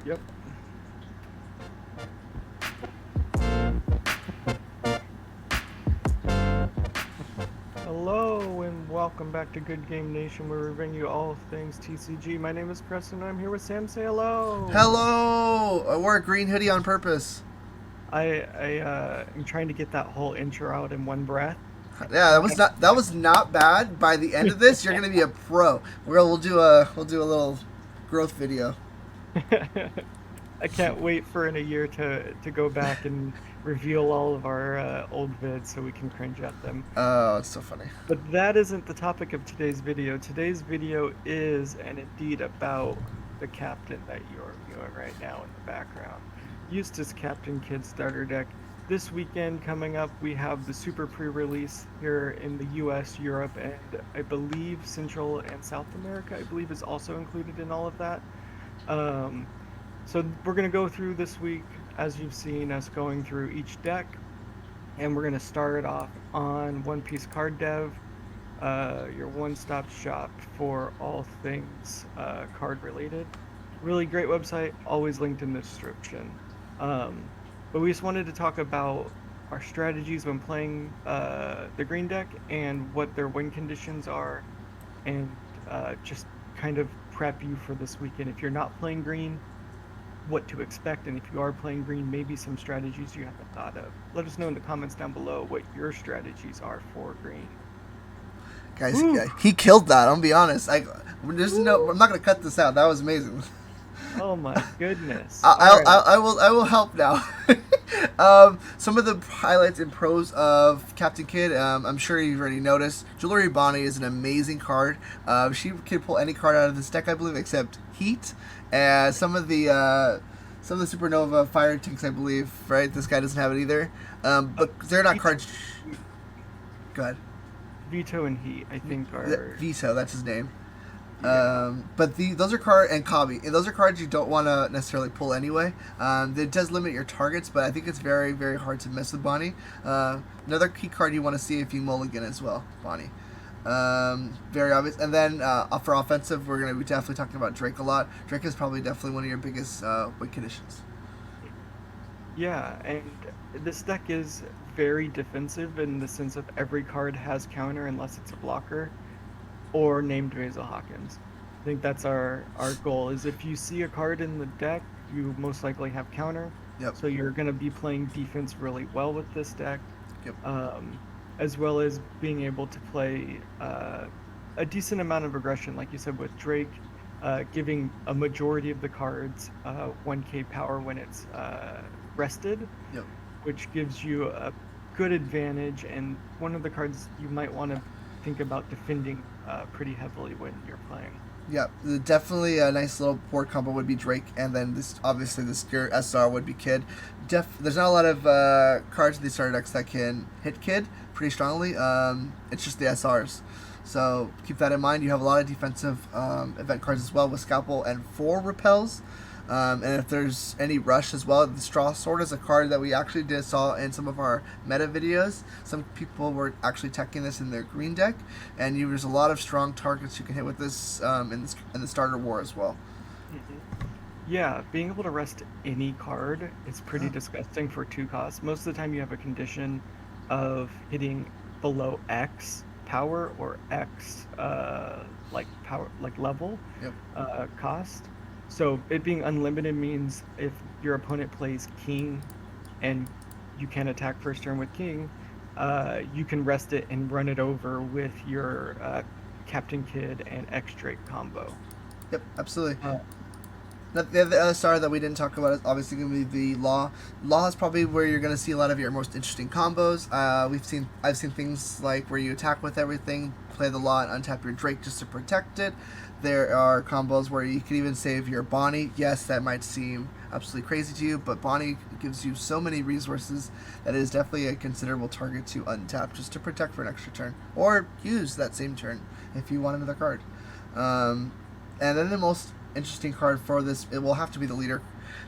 Yep. Hello and welcome back to Good Game Nation, where we bring you all things TCG. My name is Preston. And I'm here with Sam. Say hello. Hello! I wore a green hoodie on purpose. I am trying to get that whole intro out in one breath. I Yeah, that think was not bad. By the end of this, you're gonna be a pro. We'll do a little growth video. I can't wait for in a year to go back and reveal all of our old vids so we can cringe at them. Oh, it's so funny. But that isn't the topic of today's video. Today's video is, and indeed, about the captain that you're viewing right now in the background. Eustass Captain Kid Starter Deck. This weekend coming up, we have the super pre-release here in the US, Europe, and I believe Central and South America, I believe is also included in all of that. Um, so we're going to go through this week, as you've seen us going through each deck, and we're going to start off on One Piece Card Dev, your one-stop shop for all things card related. Really great website, always linked in the description. Um, but we just wanted to talk about our strategies when playing the green deck and what their win conditions are, and just kind of prep you for this weekend. If you're not playing green, what to expect, and if you are playing green, maybe some strategies you haven't thought of. Let us know in the comments down below what your strategies are for green. Guys, Woo! he killed that. I'm gonna be honest. I'm not Woo! gonna cut this out. That was amazing. Oh my goodness. All I, right. I will help now. Some of the highlights and pros of Captain Kid. I'm sure you've already noticed. Jewelry Bonnie is an amazing card. She can pull any card out of this deck, I believe, except Heat. And some of the Supernova Fire Tanks, I believe. Right, this guy doesn't have it either. Uh, But they're not Veto, cards. Go ahead. Veto and Heat, I think, are. Viso, that's his name. Yeah. But those are cards, and Kabi. And those are cards you don't want to necessarily pull anyway. It does limit your targets, but I think it's very, very hard to miss with Bonnie. Another key card you want to see if you mulligan as well, Bonnie. Very obvious. And then for offensive, we're going to be definitely talking about Drake a lot. Drake is probably definitely one of your biggest win conditions. Yeah, and this deck is very defensive in the sense of every card has counter unless it's a blocker or named Basil Hawkins. I think that's our goal, is if you see a card in the deck, you most likely have counter. Yep. So you're going to be playing defense really well with this deck, Yep. um, as well as being able to play a decent amount of aggression, like you said with Drake, giving a majority of the cards 1k power when it's rested, Yep. which gives you a good advantage, and one of the cards you might want to think about defending pretty heavily when you're playing. Yeah, definitely a nice little board combo would be Drake, and then this obviously this your SR would be Kid. There's not a lot of cards in these starter decks that can hit Kid pretty strongly. It's just the SRs, so keep that in mind. You have a lot of defensive event cards as well with Scalpel and 4 repels. And if there's any rush as well, the Straw Sword is a card that we actually did saw in some of our meta videos. Some people were actually teching this in their green deck, and there's a lot of strong targets you can hit with this in the starter war as well. Hmm. Yeah, being able to rest any card is pretty disgusting for 2 costs. Most of the time you have a condition of hitting below X power or X like power like level Yep. cost. So it being unlimited means if your opponent plays king and you can attack first turn with king, you can rest it and run it over with your Captain Kid and X Drake combo. Yep. Absolutely. Uh, Now, the other star that we didn't talk about is obviously going to be the Law. Law is probably where you're going to see a lot of your most interesting combos. I've seen things like where you attack with everything, play the Law, and untap your Drake just to protect it. There are combos where you can even save your Bonnie. Yes, that might seem absolutely crazy to you, but Bonnie gives you so many resources that it is definitely a considerable target to untap just to protect for an extra turn, or use that same turn if you want another card. And then the most interesting card for this, it will have to be the leader.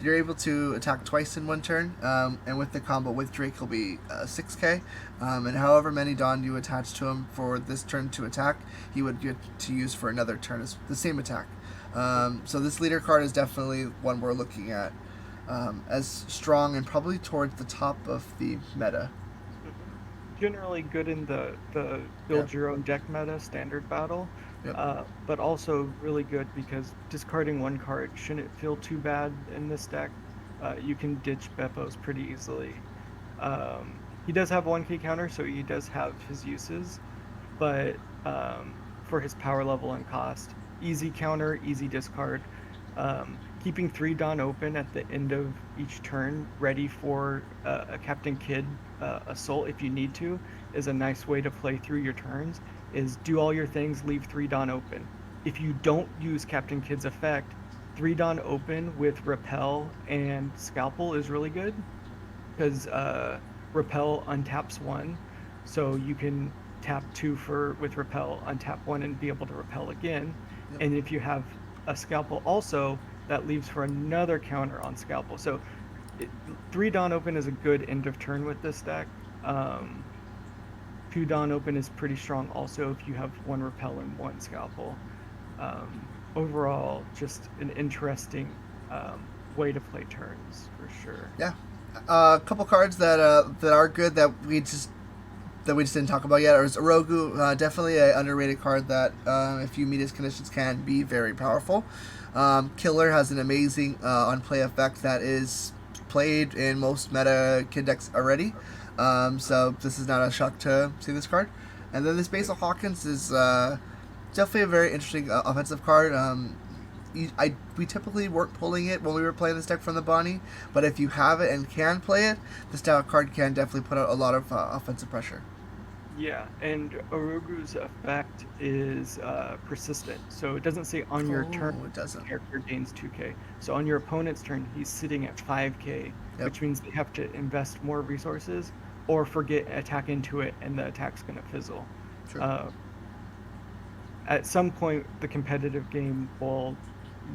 You're able to attack twice in one turn, and with the combo with Drake, he'll be 6k. And however many Dawn you attach to him for this turn to attack, he would get to use for another turn as the same attack. So this leader card is definitely one we're looking at as strong and probably towards the top of the meta. Mhm. Generally good in the Yeah. build your own deck meta standard battle, Yep. but also really good because discarding one card shouldn't feel too bad in this deck. You can ditch Beppos pretty easily. He does have 1K counter, so he does have his uses, but for his power level and cost, easy counter, easy discard. Keeping 3 Dawn open at the end of each turn, ready for a Captain Kidd assault if you need to, is a nice way to play through your turns. Is do all your things, leave 3 Dawn open. If you don't use Captain Kidd's effect, 3 Dawn open with Repel and Scalpel is really good because Repel untaps one, so you can tap two for with Repel, untap one, and be able to repel again. Yep. And if you have a Scalpel also, that leaves for another counter on Scalpel. So 3 Dawn Open is a good end of turn with this deck. 2 Dawn Open is pretty strong also if you have one Repel and one Scalpel. Overall, just an interesting way to play turns for sure. Yeah. A couple cards that are good that we just didn't talk about yet is Orogu. Definitely an underrated card that, if you meet his conditions, can be very powerful. Killer has an amazing on-play effect that is played in most meta kid decks already. So this is not a shock to see this card. And then this Basil Hawkins is definitely a very interesting offensive card. We typically weren't pulling it when we were playing this deck from the Bonnie, but if you have it and can play it, this style card can definitely put out a lot of offensive pressure. Yeah, and Orogu's effect is persistent. So it doesn't say on your turn Oh, it doesn't. the character gains 2K. So on your opponent's turn, he's sitting at 5K, Yep. which means they have to invest more resources or forget attack into it, and the attack's going to fizzle. True. Uh, at some point, the competitive game will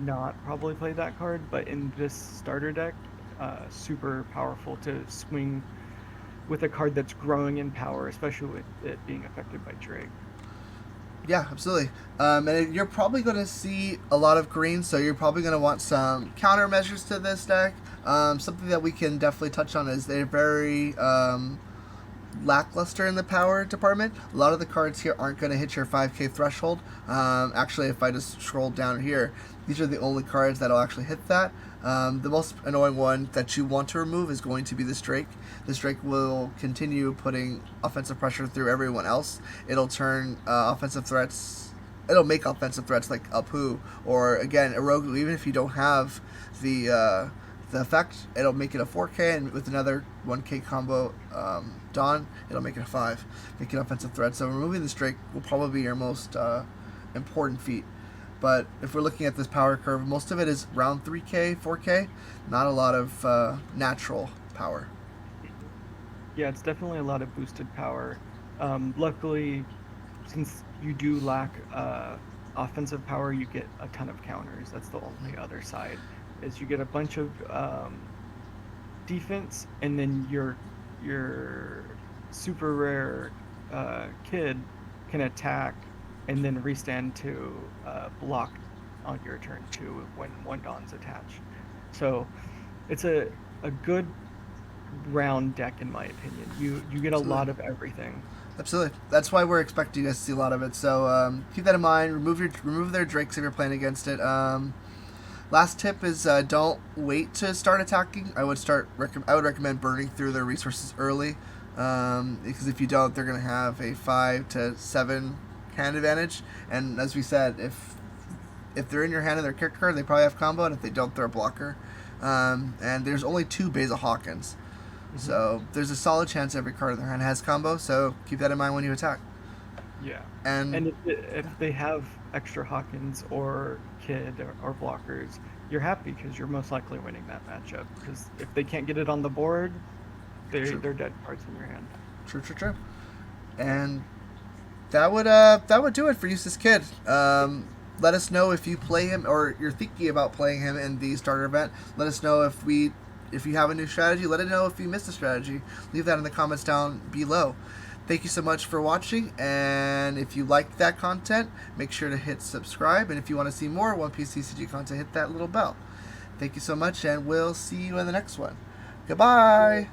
not probably play that card, but in this starter deck, super powerful to swing with a card that's growing in power, especially with it being affected by Drake. Yeah, absolutely. And you're probably going to see a lot of green, so you're probably going to want some countermeasures to this deck. Something that we can definitely touch on is they're very lackluster in the power department. A lot of the cards here aren't going to hit your 5K threshold. Actually, if I just scroll down here, these are the only cards that'll actually hit that. The most annoying one that you want to remove is going to be this Drake. This Drake will continue putting offensive pressure through everyone else. It'll turn offensive threats. It'll make offensive threats like Apu or again Orogu. Even if you don't have the effect, it'll make it a 4K, and with another 1K combo Dawn, it'll make it a 5, make it offensive threat. So removing this Drake will probably be your most important feat. But if we're looking at this power curve, most of it is around 3K, 4K, not a lot of natural power. Yeah, it's definitely a lot of boosted power. Luckily, since you do lack offensive power, you get a ton of counters. That's the only other side, is you get a bunch of defense, and then your super rare kid can attack and then restand to block on your turn too when 1 Dawn's attached. So it's a good round deck in my opinion. You get a Absolutely. lot of everything. Absolutely. That's why we're expecting you guys to see a lot of it. So keep that in mind. Remove their Drakes if you're playing against it. Last tip is don't wait to start attacking. I would recommend burning through their resources early, because if you don't, they're going to have a 5 to 7 hand advantage. And as we said, if they're in your hand and they're character card, they probably have combo, and if they don't, they're a blocker. And there's only 2 Basil Hawkins. So there's a solid chance every card in their hand has combo, so keep that in mind when you attack. Yeah. And And if they have extra Hawkins or Kid or blockers, you're happy because you're most likely winning that matchup. Because if they can't get it on the board, they're dead cards in your hand. true. And that would do it for Eustass Kid. Let us know if you play him or you're thinking about playing him in the starter event. Let us know if you have a new strategy. Let us know if you missed a strategy. Leave that in the comments down below. Thank you so much for watching, and if you liked that content, make sure to hit subscribe, and if you want to see more One Piece TCG content, hit that little bell. Thank you so much, and we'll see you in the next one. Goodbye!